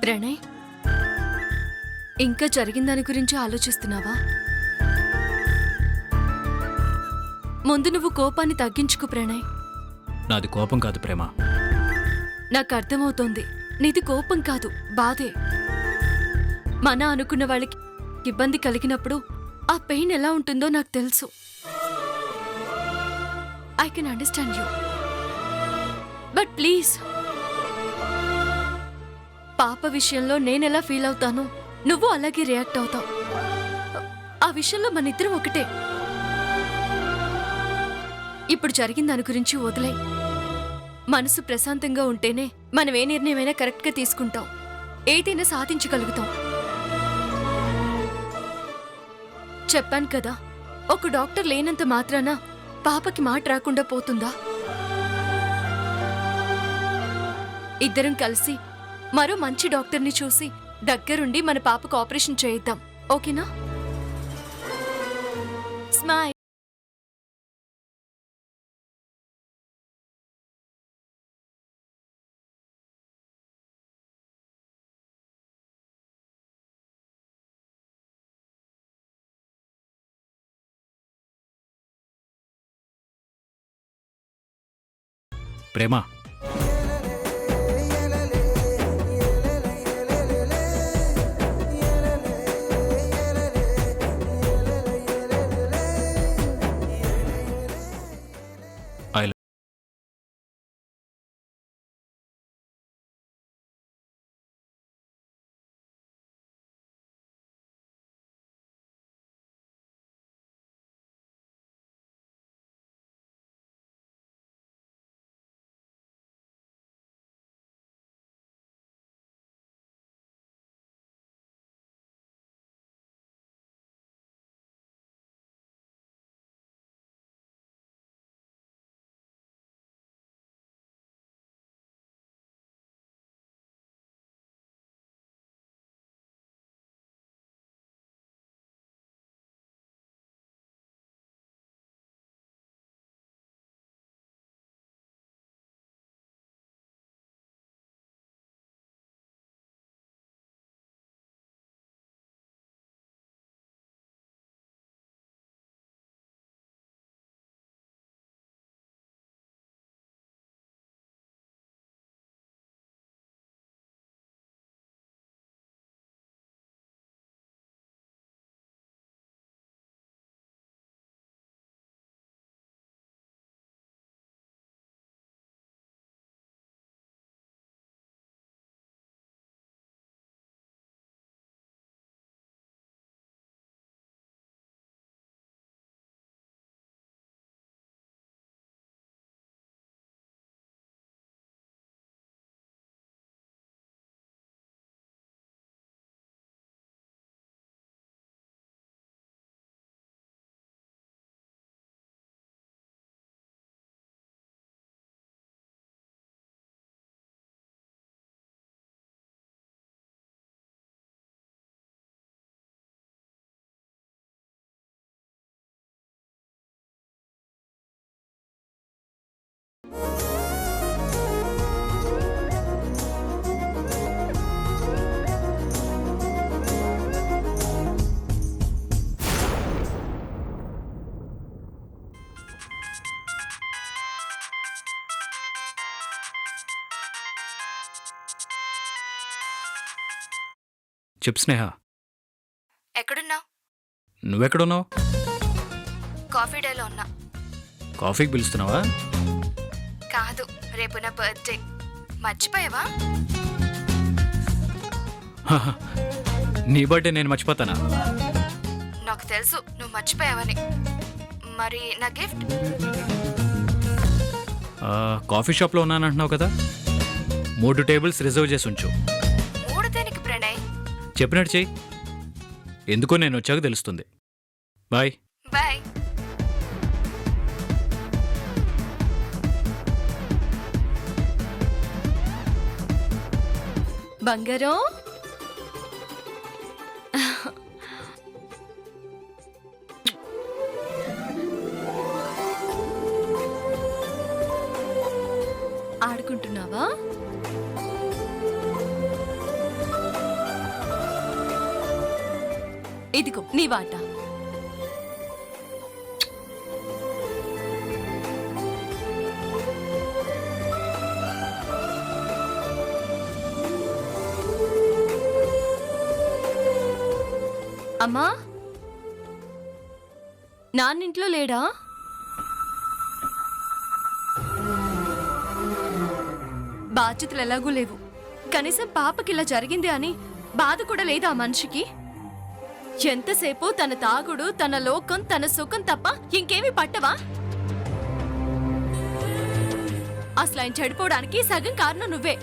ప్రణయ్, ఇంకా జరిగిన దాని గురించి ఆలోచిస్తున్నావా? ముందు నువ్వు కోపాన్ని తగ్గించుకు ప్రణయ్. నాది కోపం కాదు ప్రేమ. నాకు అర్థమవుతోంది, నీది కోపం కాదు, బాధే. మన అనుకున్న వాళ్ళకి ఇబ్బంది కలిగినప్పుడు ఆ పెయిన్ ఎలా ఉంటుందో నాకు తెలుసు. I can understand you. But please, పాప విషయంలో నేనెలా ఫీల్ అవుతానో నువ్వు అలాగే రియాక్ట్ అవుతావు. ఆ విషయంలో మన ఇద్దరం ఒకటే. ఇప్పుడు జరిగిన దాని గురించి వదిలేయ్. మనసు ప్రశాంతంగా ఉంటేనే మనం ఏ నిర్ణయమైనా కరెక్ట్గా తీసుకుంటాం, ఏదైనా సాధించగలుగుతాం. చెప్పాను కదా, ఒక డాక్టర్ లేనంత మాత్రాన పాపకి మాట రాకుండా పోతుందా? ఇద్దరం కలిసి మరో మంచి డాక్టర్ని చూసి దగ్గరుండి మన పాపకు ఆపరేషన్ చేయిద్దాం, ఓకేనా? స్మైల్. Prema, I love. చెప్పు స్నేహ. ఎక్కడున్నావు? నువ్వెక్కడున్నావు? కాఫీ డేలో ఉన్నా. కాఫీకి పిలుస్తున్నావా? కాదు, రేపు నా బర్త్డే. మర్చిపోయావా? హహ, నీ బర్త్డే నేను మర్చిపోతానా? నాకు తెలుసు నువ్వు మర్చిపోయావని. మరి నా గిఫ్ట్? కాఫీ షాప్లో ఉన్నానంటున్నావు కదా, 3 టేబుల్స్ రిజర్వ్ చేసి ఉంచు. 3 దేనికి ప్రణయ్? చెప్పినట్టు చెయ్యి. ఎందుకో నేను వచ్చాక తెలుస్తుంది. బాయ్. బాయ్. బంగారం, ఆడుకుంటున్నావా? ఇదిగో నీ వాట. అమ్మా, నాన్నింట్లో లేడా? బాధ్యతలు ఎలాగూ లేవు, కనీసం పాపకి ఇలా జరిగింది అని బాధ కూడా లేదా ఆ మనిషికి? ఎంతసేపు తన తాగుడు, తన లోకం, తన సుఖం తప్ప ఇంకేమీ పట్టవా? అసలు ఆయన చెడిపోవడానికి సగం కారణం నువ్వే.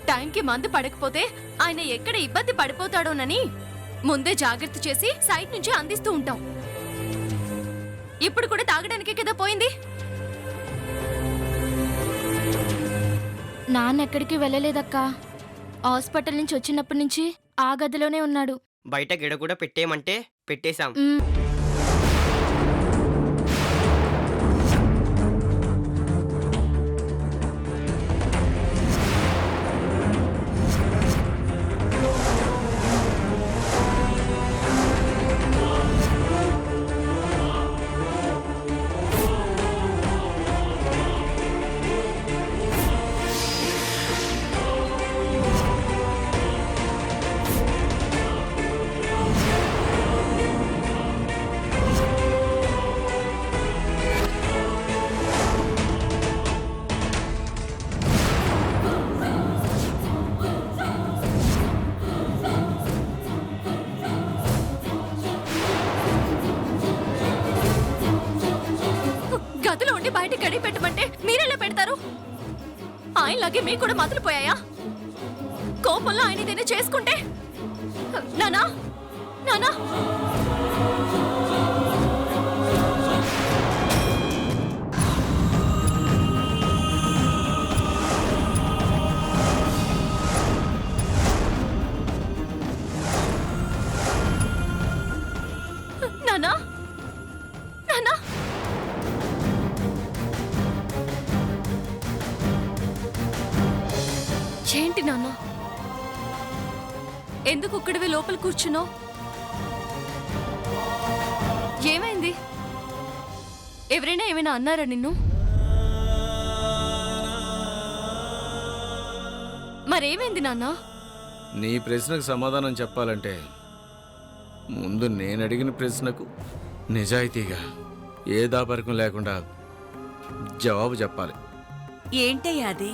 టైంకి మందు పడకపోతే ఆయన ఎక్కడ ఇబ్బంది పడిపోతాడోనని ముందే జాగ్రత్త చేసి సైడ్ నుంచి అందిస్తూ ఉంటాం. ఇప్పుడు కూడా తాగడానికే కదా పోయింది. నాన్న ఎక్కడికి వెళ్ళలేదక్కా. హాస్పిటల్ నుంచి వచ్చినప్పటి నుంచి ఆ గదిలోనే ఉన్నాడు. బయట గిడ కూడా పెట్టేయమంటే పెట్టేశాం. గదిలో ఉండి బయట గడి పెట్టమంటే మీరెలా పెడతారు? ఆయనలాగే మీకు కూడా మతులుపోయాయా? కోపంలో ఆయన ఏదైనా చేసుకుంటే? నానా, నానా, నానా, నానా. ఏంటి నాన్న, ఎందుకు ఒక్కడివే లోపల కూర్చున్నావు? ఏమైంది? ఎవరైనా ఏమైనా అన్నారా నిన్ను? మరేమైంది నాన్న? నీ ప్రశ్నకు సమాధానం చెప్పాలంటే ముందు నేను అడిగిన ప్రశ్నకు నిజాయితీగా ఏ దాపరికం లేకుండా జవాబు చెప్పాలి. ఏంటయ్యా అది?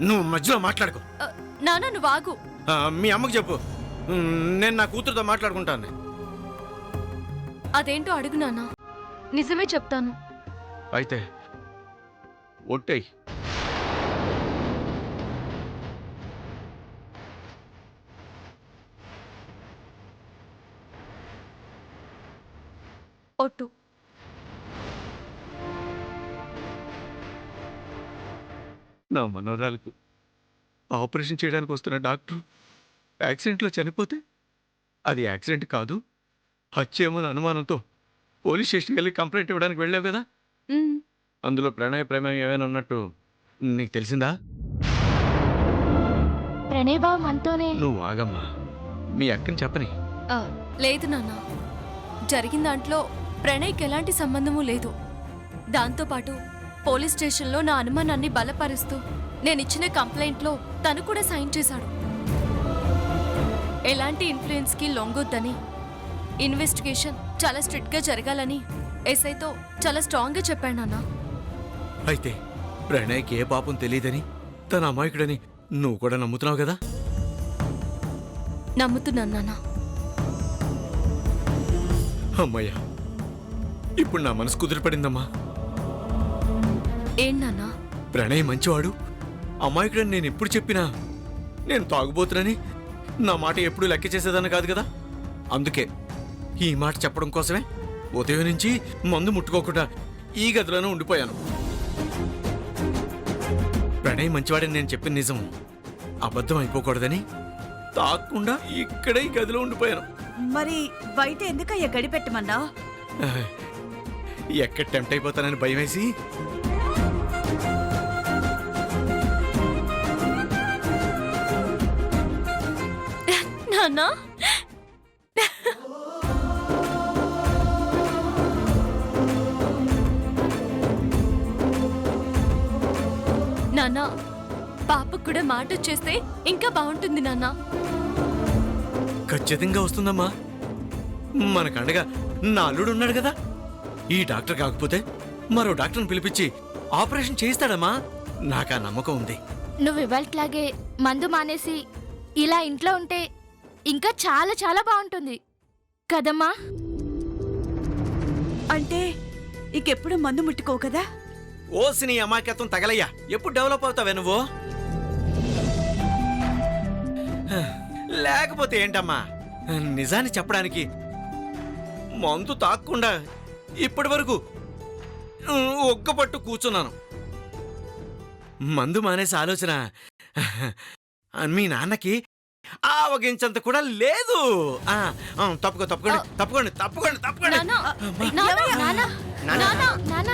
నువ్వు మధ్యలో మాట్లాడుకో. నాన్న నువ్వు ఆగు. మీ అమ్మకు చెప్పు, నేను నా కూతురుతో మాట్లాడుకుంటాను. అదేంటో అడుగు నాన్న, నిజమే చెప్తాను. అయితే ఒట్టేయ్. ఒట్టు. నా మనోరాలకు ఆపరేషన్ చేయడానికి వస్తున్న డాక్టర్ యాక్సిడెంట్లో చనిపోతే అది యాక్సిడెంట్ కాదు, హత్యేమోని అనుమానంతో పోలీస్ స్టేషన్కి వెళ్ళి కంప్లైంట్ ఇవ్వడానికి వెళ్ళావు కదా. అందులో ప్రేమేయం ఏమైనా ఉన్నట్టు నీకు తెలిసిందా? ప్రణయ్ బాబు మనతోనే. నువ్వు ఆగమ్మా, మీ అక్కని చెప్పని. లేదు నాన్న, జరిగిన దాంట్లో ప్రణయ్కి ఎలాంటి సంబంధము లేదు. దాంతోపాటు పోలీస్ స్టేషన్లో నా అనుమానాన్ని బలపరుస్తూ నేనిచ్చిన కంప్లైంట్లో తను కూడా సైన్ చేశాడు. ఎలాంటి ఇన్ఫ్లుయెన్స్కి లొంగొద్దని, ఇన్వెస్టిగేషన్ చాలా స్ట్రిక్ట్గా జరగాలని ఎస్ఐతో చాలా స్ట్రాంగ్గా చెప్పాడు నాన్న. అయితే ప్రణయ్కి ఏ పాపం తెలియదని, తన అమాయకుడని నువ్వు కూడా నమ్ముతున్నావు కదా? నమ్ముతున్నాను నాన్న. అమ్మయ్యా, ఇప్పుడు నా మనసు కుదిరిపడిందమ్మా. ఏం నాన్న? ప్రణయ్ మంచివాడు, అమాయకుడని నేను ఎప్పుడు చెప్పినా నేను తాగుబోతునని నా మాట ఎప్పుడు లెక్క చేసేదాన్ని కాదు కదా. అందుకే ఈ మాట చెప్పడం కోసమే ఉదయం నుంచి మందు ముట్టుకోకుండా ఈ గదిలోనే ఉండిపోయాను. ప్రణయ్ మంచివాడని నేను చెప్పిన నిజం అబద్ధం అయిపోకూడదని తాకుండా ఇక్కడే ఈ గదిలో ఉండిపోయాను. మరి బయట ఎందుకయ్యా గడిపెట్టమన్నా? ఎక్కడ టెంప్ట్ అయిపోతానని భయం వేసి. నాన్న, పాపకు కూడా మాట వచ్చేస్తే ఇంకా బాగుంటుంది నాన్న. ఖచ్చితంగా వస్తుందమ్మా. మనకండగా నా అల్లుడు ఉన్నాడు కదా. ఈ డాక్టర్ కాకపోతే మరో డాక్టర్ని పిలిపించి ఆపరేషన్ చేయిస్తాడమ్మా. నాకు ఆ నమ్మకం ఉంది. నువ్వు ఇవాళలాగే మందు మానేసి ఇలా ఇంట్లో ఉంటే ఇంకా చాలా చాలా బాగుంటుంది కదమ్మా. అంటే ఇంకెప్పుడు మందు ముట్టుకోవు కదా? ఓసిని అమాయకత్వం తగలయ్యా. ఎప్పుడు డెవలప్ అవుతావే నువ్వు? లేకపోతే ఏంటమ్మా, నిజాన్ని చెప్పడానికి మందు తాక్కుండా ఇప్పటి వరకు ఒక్కపట్టు కూర్చున్నాను. మందు మానేసి ఆలోచన మీ నాన్నకి ఆవగించంత కూడా లేదు. తప్పుకోండి తప్పుకోండి తప్పుకోండి తప్పుకోండి. నాన్న, నాన్న, నాన్న, నాన్న, నాన్న.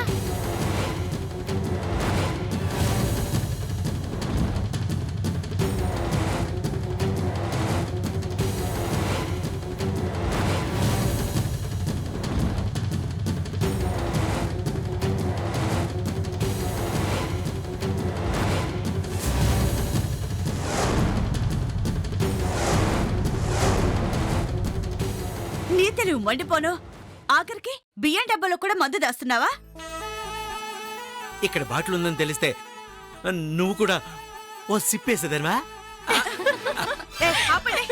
నీ తెలివి మండిపోను. ఆఖరికి బియ్యం డబ్బాలో కూడా మందు దాస్తున్నావా? ఇక్కడ బాటిల్ ఉందని తెలిస్తే నువ్వు కూడా ఓ సిప్పేసేదనవా? ఆపండి.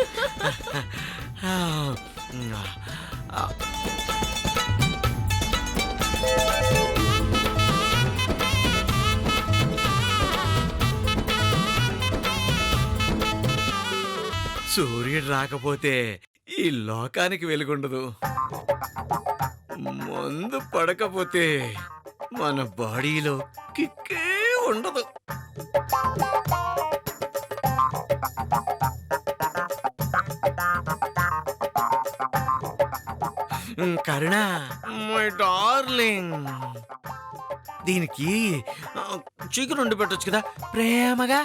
సూర్యుడు రాకపోతే ఈ లోకానికి వెలుగుండదు. మందు పడకపోతే మన బాడీలో కిక్కే ఉండదు. కరుణ, మై డార్లింగ్, దీనికి చికెన్ వండి పెట్టొచ్చు కదా ప్రేమగా.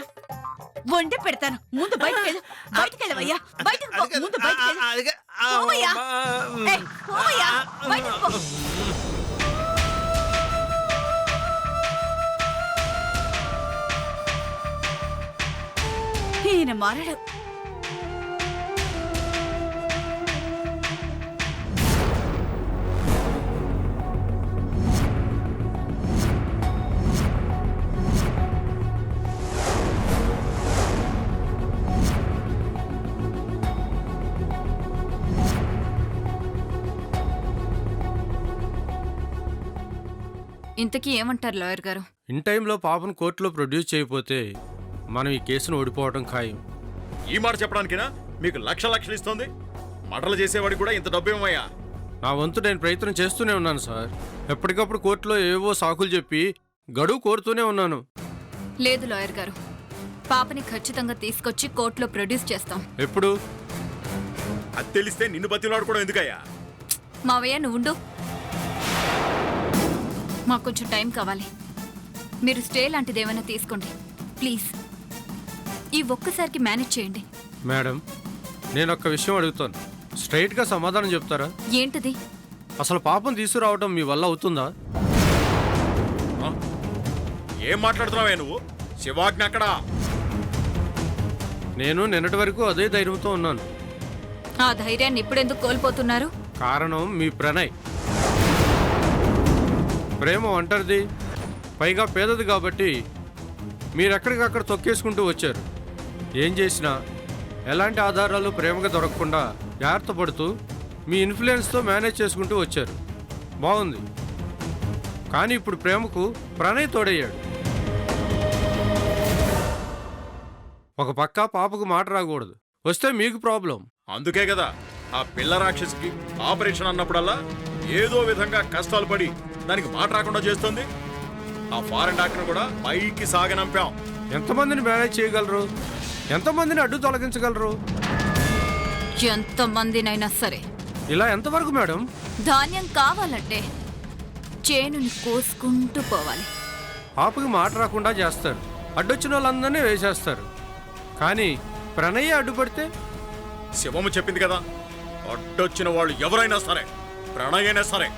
వండి పెడతాను. ముందు బయటకెళ్ళు. బయటకెళ్ళవయ్యా. బయటకు పో. ముందు బయటకెళ్ళు. పోవయ్యా. పోవయ్యా. బయటకు పో. ఈయన మారడు. ఇంతకీ ఏమంటారు లాయర్ గారు? ఇన్ టైంలో పాపను కోర్టులో ప్రొడ్యూస్ చేయకపోతే మనం ఈ కేసును ఓడిపోవడం ఖాయం. ఈ మాట చెప్పడానికినా మీకు లక్షలు ఇస్తోంది? మటలు చేసేవాడికి కూడా ఇంత డబ్బు ఏమయ్యా? నా వంతు నేను ప్రయత్నం చేస్తూనే ఉన్నాను సార్. ఎప్పటికప్పుడు కోర్టులో ఏవో సాకులు చెప్పి గడువు కోరుతూనే ఉన్నాను. లేదు లాయర్ గారు, పాపని ఖచ్చితంగా తీసుకొచ్చి కోర్టులో ప్రొడ్యూస్ చేస్తాం. ఎప్పుడు? అది తెలిస్తే నిన్ను బతిలాడుకోవడం ఎందుకయ్యా? మావయ్య నువ్వుండు, మాకు కొంచెం టైం కావాలి. మీరు స్టే లాంటిది ఏమైనా తీసుకోండి ప్లీజ్. ఈ ఒక్కసారికి మేనేజ్ చేయండి. మేడం, నేను ఒక్క విషయం అడుగుతాను, స్ట్రైట్గా సమాధానం చెప్తారా? ఏంటిది? అసలు పాపం తీసుకురావడం మీ వల్ల అవుతుందా? ఏం మాట్లాడుతున్నావే నువ్వు? శివాజ్ఞ అక్కడ. నేను నిన్నటి వరకు అదే ధైర్యంతో ఉన్నాను. ఆ ధైర్యాన్ని ఇప్పుడెందుకు కోల్పోతున్నారు? కారణం మీ ప్రణయ్. ప్రేమ ఒంటరిది, పైగా పేదది కాబట్టి మీరెక్కడికక్కడ తొక్కేసుకుంటూ వచ్చారు. ఏం చేసినా ఎలాంటి ఆధారాలు ప్రేమగా దొరకకుండా జాగ్రత్త పడుతూ మీ ఇన్ఫ్లుయెన్స్తో మేనేజ్ చేసుకుంటూ వచ్చారు. బాగుంది. కానీ ఇప్పుడు ప్రేమకు ప్రణయ్ తోడయ్యాడు. ఒక పక్క పాపకు మాట రాకూడదు, వస్తే మీకు ప్రాబ్లం. అందుకే కదా ఆ పిల్ల రాక్షసికి ఆపరేషన్ అన్నప్పుడల్లా ఏదో విధంగా కష్టాలు పడి దానికి మాట రాకుండా చేస్తుంది. ఆ ఫారెన్ డాక్టర్ కూడా పైకి సాగనంపాం. ఎంతమందిని మేనేజ్ చేయగలరు? ఎంతమందిని అడ్డు తొలగించగలరు? ఎంతమందినైనా సరే. ఇలా ఎంతవరకు మేడం? ధాన్యం కావాలంటే చేనుని కోసుకుంటూ పోవాలి. పాపకి మాట రాకుండా చేస్తారు, అడ్డొచ్చిన వాళ్ళందరినీ వేసేస్తారు. కానీ ప్రణయ్ అడ్డుపడితే? శివము చెప్పింది కదా, అడ్డొచ్చిన వాళ్ళు ఎవరైనా సరే, ప్రణయ్ అయినా సరే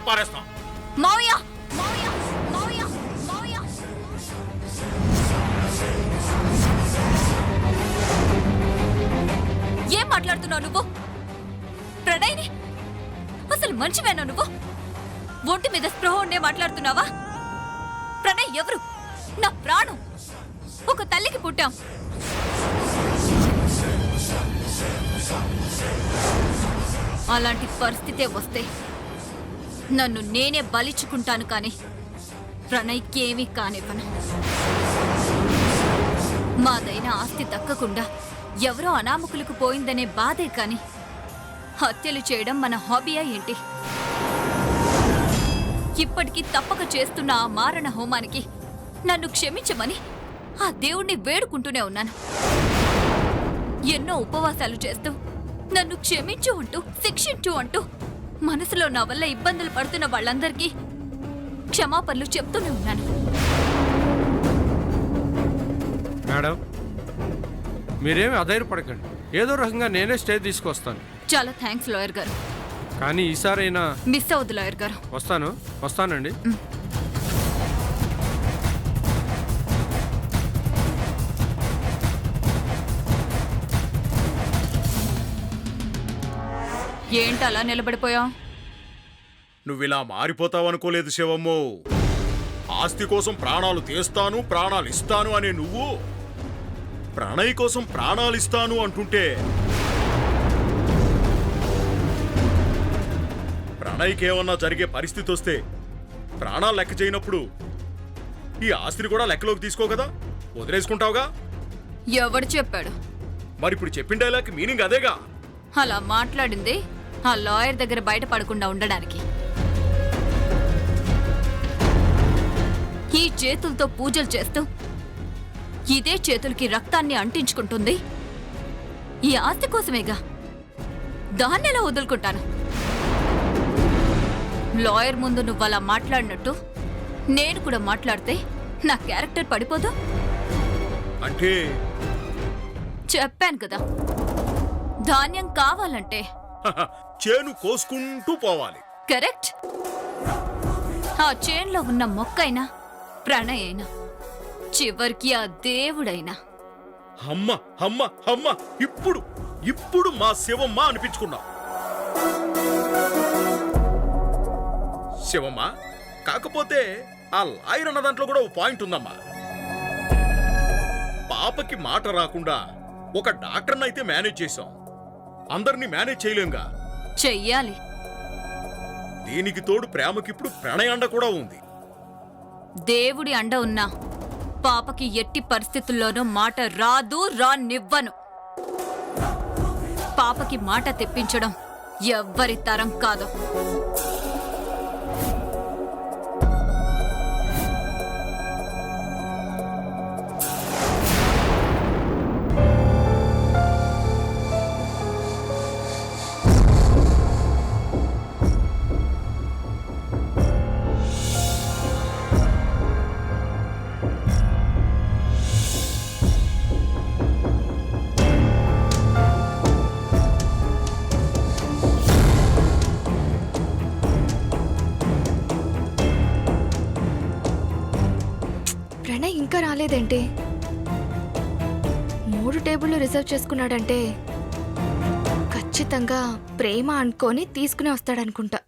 పారేస్తాం. మావయ్య, మావయ్య, మావయ్య, మావయ్య. మాట్లాడుతున్నావు నువ్వు? ప్రణయ్ని అసలు మంచివేనా నువ్వు? ఒంటి మీద స్పృహ ఉండే మాట్లాడుతున్నావా? ప్రణయ్ ఎవరు? నా ప్రాణం. ఒక తల్లికి పుట్టాం. అలాంటి పరిస్థితే వస్తే నన్ను నేనే బలిచ్చుకుంటాను కానీ ప్రణయ్కి ఏమీ కానివ్వను. మాదైన ఆస్తి దక్కకుండా ఎవరో అనామకులకు పోయిందనే బాధే కాని హత్యలు చేయడం మన హాబీయా ఏంటి? ఇప్పటికీ తప్పక చేస్తున్న ఆ మారణ హోమానికి నన్ను క్షమించమని ఆ దేవుణ్ణి వేడుకుంటూనే ఉన్నాను. ఎన్నో ఉపవాసాలు చేస్తూ నన్ను క్షమించు అంటూ శిక్షించు అంటూ మనసులో నా వల్ల ఇబ్బందులు పడుతున్న వాళ్ళందరికీ క్షమాపణలు చెప్తూనే ఉన్నాను. మేడం, మీరేమి అధైర్యపడకండి. ఏదో రకంగా నేనే స్టే తీసుకొస్తాను. చాలా థ్యాంక్స్ లాయర్ గారు. కానీ ఈసారైనా మిస్ అవ్వద్దు లాయర్ గారు. వస్తానండి. ఏంటి అలా నిలబడిపోయావు? నువ్విలా మారిపోతావనుకోలేదు శివమ్మో. ఆస్తి కోసం ప్రాణాలు తీస్తాను, ప్రాణాలు ఇస్తాను అనే నువ్వు ప్రణయ్ కోసం ప్రాణాలు ఇస్తాను అంటుంటే ప్రణయ్కి ఏమన్నా జరిగే పరిస్థితి వస్తే ప్రాణాలు లెక్క చేయనప్పుడు ఈ ఆస్తిని కూడా లెక్కలోకి తీసుకో కదా, వదిలేసుకుంటావుగా. ఎవడు చెప్పాడు? మరి ఇప్పుడు చెప్పిన డైలాగ్ మీనింగ్ అదేగా. అలా మాట్లాడింది ఆ లాయర్ దగ్గర బయటపడకుండా ఉండడానికి. ఈ చేతులతో పూజలు చేస్తూ ఇదే చేతులకి రక్తాన్ని అంటించుకుంటుంది ఈ ఆస్తి కోసమేగా. దాన్నెలా వదులుకుంటాను? లాయర్ ముందు నువ్వు అలా మాట్లాడినట్టు నేను కూడా మాట్లాడితే నా క్యారెక్టర్ పడిపోదు. అంటే చెప్పాను కదా, ధాన్యం కావాలంటే చేను కోసుకుంటూ పోవాలి. కరెక్ట్. ఆ చేన్లో ఉన్న మొక్కైనా ప్రణయ్ అయినా చివరికి ఆ దేవుడైనా. అమ్మ అమ్మ అమ్మ, ఇప్పుడు ఇప్పుడు మా శివమ్మ అనిపించుకున్నా. శివమ్మ కాకపోతే ఆ లాయర్ అన్న దాంట్లో కూడా ఓ పాయింట్ ఉందమ్మా. పాపకి మాట రాకుండా ఒక డాక్టర్ని అయితే మేనేజ్ చేశాం, అందరినీ మేనేజ్ చేయలేంగా. చెయ్యాలి. దీనికి తోడు ప్రేమకిప్పుడు ప్రణయ అండ కూడా ఉంది. దేవుడి అండ ఉన్నా పాపకి ఎట్టి పరిస్థితుల్లోనూ మాట రాదు, రానివ్వను. పాపకి మాట తెప్పించడం ఎవ్వరి తరం కాదు. ప్రణయ్ ఇంకా రాలేదేంటి? 3 టేబుల్లు రిజర్వ్ చేసుకున్నాడంటే ఖచ్చితంగా ప్రేమ అనుకొని తీసుకుని వస్తాడనుకుంటా.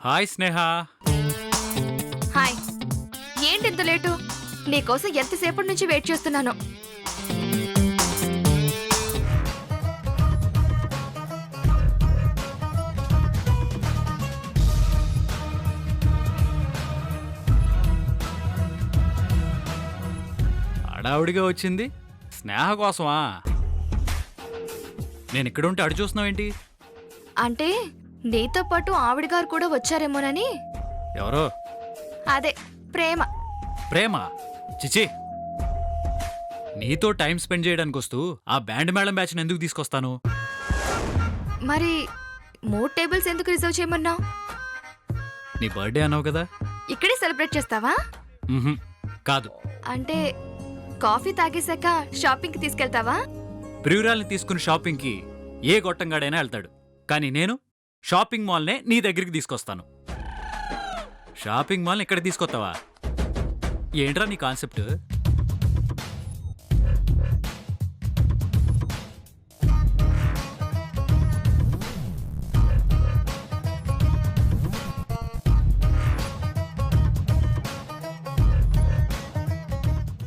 హాయ్ స్నేహ. హాయ్. ఏంటి ఇంత లేటు? నీకోసం ఎంతసేపటి నుంచి వెయిట్ చేస్తున్నాను. హడావుడిగా వచ్చింది స్నేహ కోసమా? నేను ఇక్కడ ఉంటే అడు చూస్తున్నావేంటి? అంటే నీతో పాటు ఆవిడ గారు కూడా వచ్చారేమోనని. ఎవరో? అదే ప్రేమ. ప్రేమ? చిచి, నీతో టైం స్పెండ్ చేయడానికి వస్తూ ఆ బ్యాండ్ మేళం బ్యాచ్ని ఎందుకు తీసుకొస్తాను? మరి 3 టేబుల్స్ ఎందుకు రిజర్వ్ చేయమన్నావు? నీ బర్త్డే అన్నావు కదా. ఇక్కడే సెలబ్రేట్ చేస్తావా? మ్హూ, కాదు. అంటే కాఫీ తాగేశాక షాపింగ్కి తీసుకెళ్తావా? ప్రియురాల్ని తీసుకుని షాపింగ్కి ఏ గొట్టంగాడైనా వెళ్తాడు, కానీ నేను షాపింగ్ మాల్నే నీ దగ్గరికి తీసుకొస్తాను. షాపింగ్ మాల్ని ఇక్కడ తీసుకొస్తావా? ఏంట్రా నీ కాన్సెప్ట్?